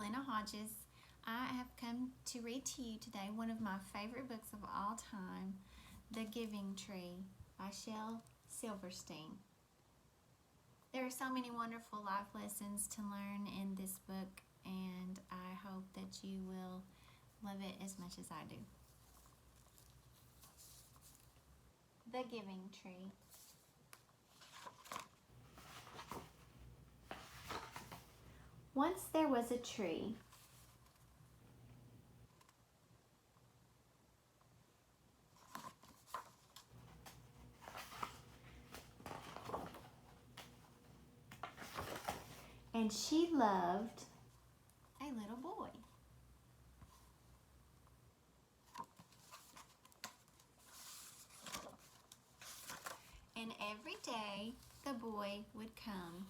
Glenna Hodges. I have come to read to you today one of my favorite books of all time, The Giving Tree by Shel Silverstein. There are so many wonderful life lessons to learn in this book, and I hope that you will love it as much as I do. The Giving Tree. Once there was a tree. And she loved a little boy. And every day the boy would come.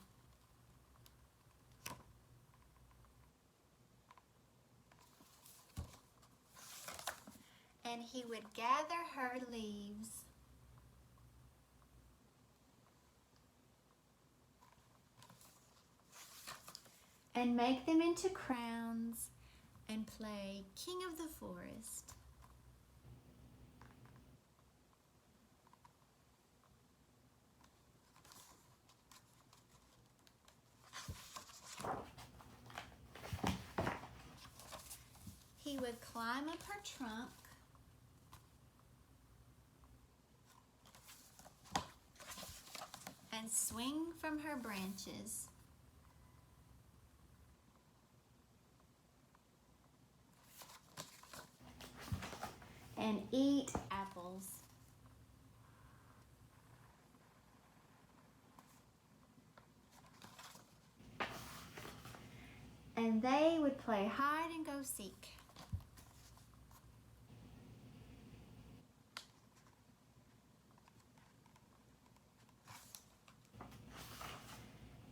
And he would gather her leaves and make them into crowns and play King of the Forest. He would climb up her trunk and swing from her branches. And eat apples. And they would play hide and go seek.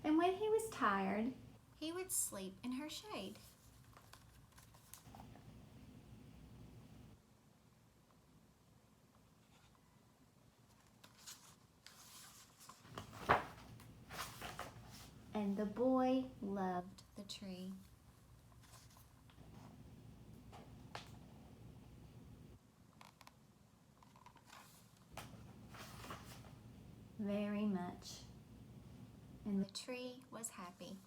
And when he was tired, he would sleep in her shade. And the boy loved the tree. Very much. And the tree was happy.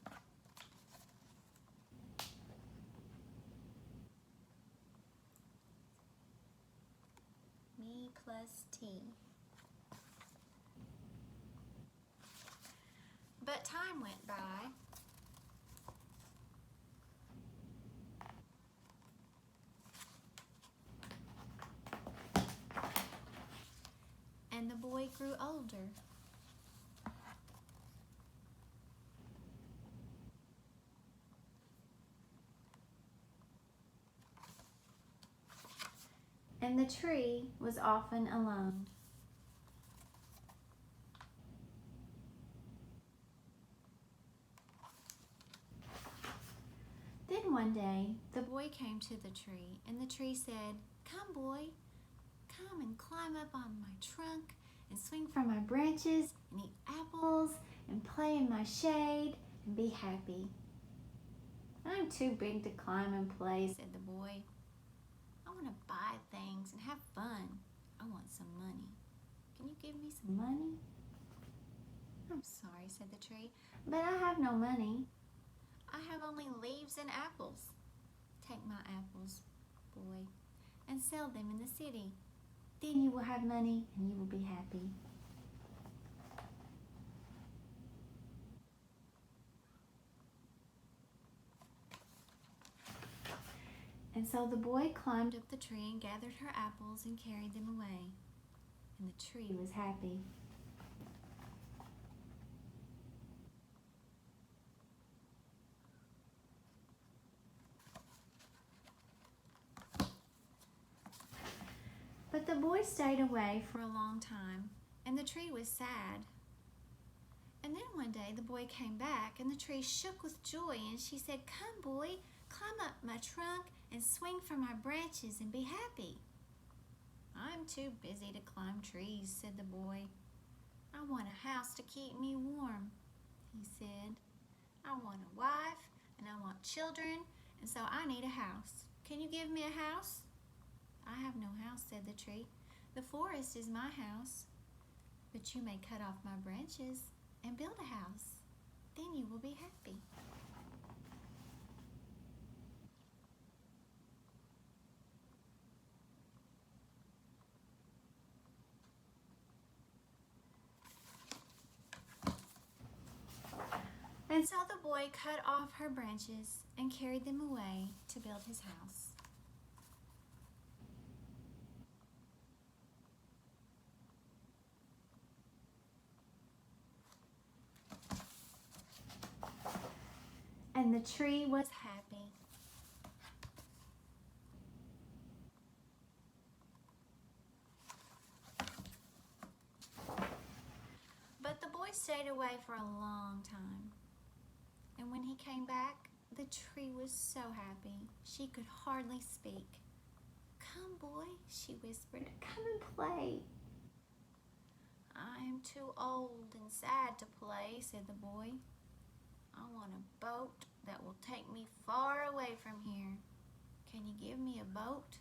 Me plus T. But time went by. And the boy grew older. And the tree was often alone. Then one day, the boy came to the tree, and the tree said, "Come, boy, come and climb up on my trunk and swing from my branches and eat apples and play in my shade and be happy." "I'm too big to climb and play," said the boy. "I want to buy things and have fun. I want some money. Can you give me some money?" "I'm sorry," said the tree, "but I have no money. I have only leaves and apples." "Take my apples, boy, and sell them in the city. Then you will have money and you will be happy." And so the boy climbed up the tree and gathered her apples and carried them away. And the tree was happy. But the boy stayed away for a long time, and the tree was sad. And then one day the boy came back, and the tree shook with joy, and she said, "Come, boy, climb up my trunk and swing from my branches and be happy." "I'm too busy to climb trees," said the boy. "I want a house to keep me warm," he said. "I want a wife, and I want children, and so I need a house. Can you give me a house?" "I have no house," said the tree. "The forest is my house. But you may cut off my branches and build a house. Then you will be happy." And so the boy cut off her branches and carried them away to build his house. And the tree was happy. But the boy stayed away for a long time. And when he came back, the tree was so happy she could hardly speak. "Come, boy," she whispered, "come and play." "I am too old and sad to play," said the boy. "I want a boat that will take me far away from here. Can you give me a boat?"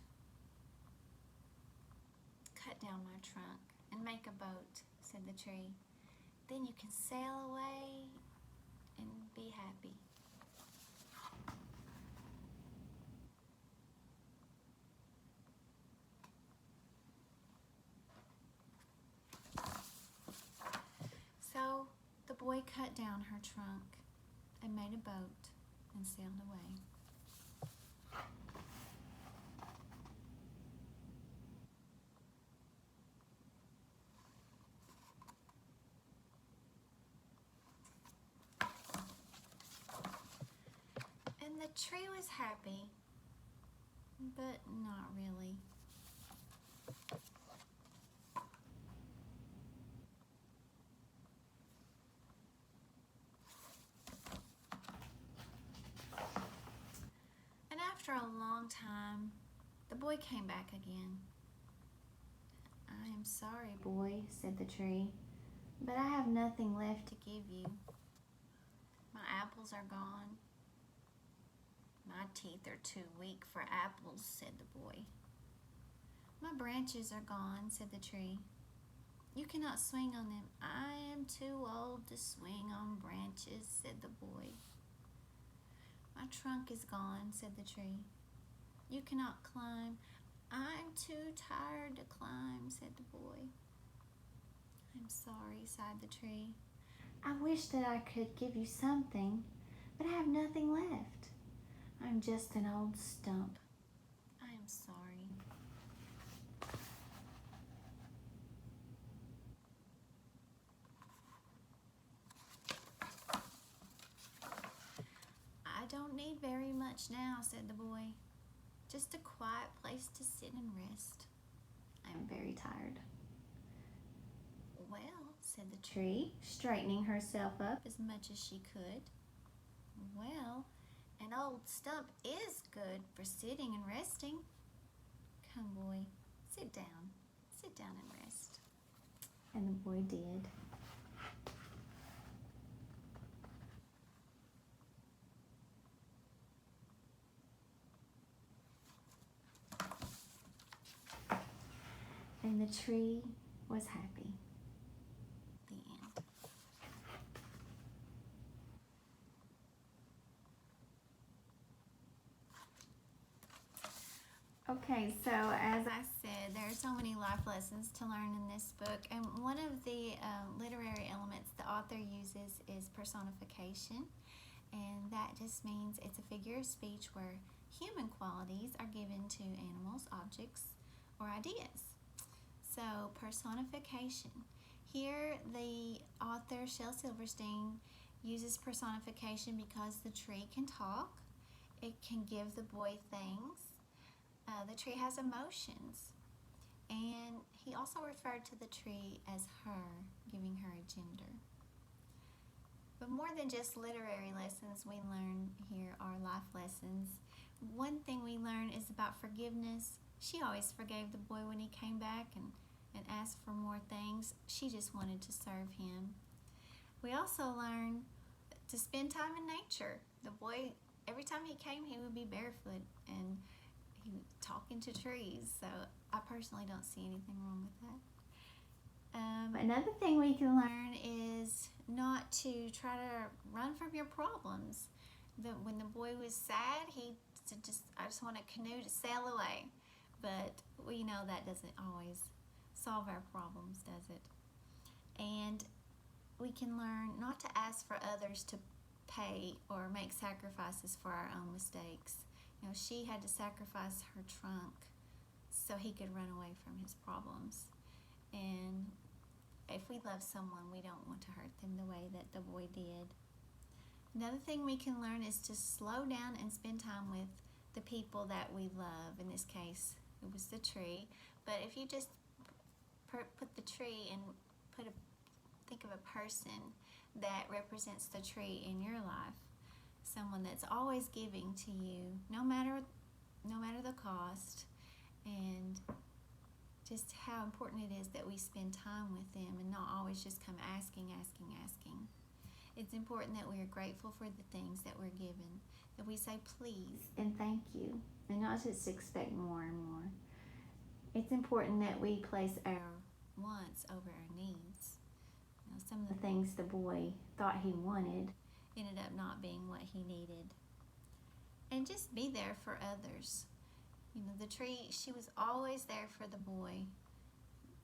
"Cut down my trunk and make a boat," said the tree. "Then you can sail away and be happy." So the boy cut down her trunk and made a boat and sailed away. And the tree was happy, but not really. And after a long time, the boy came back again. "I am sorry, boy," said the tree, "but I have nothing left to give you. My apples are gone." "My teeth are too weak for apples," said the boy. "My branches are gone," said the tree. "You cannot swing on them." "I am too old to swing on branches," said the boy. "My trunk is gone," said the tree. "You cannot climb." "I'm too tired to climb," said the boy. "I'm sorry," sighed the tree. "I wish that I could give you something, but I have nothing left. I'm just an old stump. I am sorry." "I don't need very much now," said the boy. "Just a quiet place to sit and rest. I am very tired." "Well," said the tree, straightening herself up as much as she could. "Well, an old stump is good for sitting and resting. Come, boy, sit down. Sit down and rest." And the boy did. And the tree was happy. The end. Okay, so as I said, there are so many life lessons to learn in this book, and one of the literary elements the author uses is personification, and that just means it's a figure of speech where human qualities are given to animals, objects, or ideas. So personification. Here the author, Shel Silverstein, uses personification because the tree can talk. It can give the boy things. The tree has emotions. And he also referred to the tree as her, giving her a gender. But more than just literary lessons we learn here are life lessons. One thing we learn is about forgiveness. She always forgave the boy when he came back and asked for more things. She just wanted to serve him. We also learn to spend time in nature. The boy every time he came, he would be barefoot and he was talking to trees. So I personally don't see anything wrong with that. Another thing we can learn is not to try to run from your problems. When the boy was sad, he just, I just want a canoe to sail away. But we know that doesn't always solve our problems, does it? And we can learn not to ask for others to pay or make sacrifices for our own mistakes. You know, she had to sacrifice her trunk so he could run away from his problems. And if we love someone, we don't want to hurt them the way that the boy did. Another thing we can learn is to slow down and spend time with the people that we love. In this case, it was the tree. But if you just put the tree and think of a person that represents the tree in your life, someone that's always giving to you, no matter the cost, and just how important it is that we spend time with them and not always just come asking. It's important that we are grateful for the things that we're given, that we say please and thank you, and not just expect more and more. It's important that we place our wants over our needs. You know, some of the things the boy thought he wanted ended up not being what he needed. And just be there for others. You know, the tree, she was always there for the boy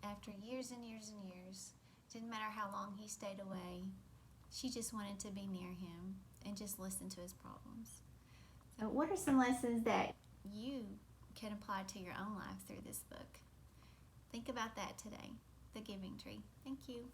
after years and years and years. Didn't matter how long he stayed away. She just wanted to be near him and just listen to his problems. So what are some lessons that you can apply to your own life through this book? Think about that today, the giving tree. Thank you.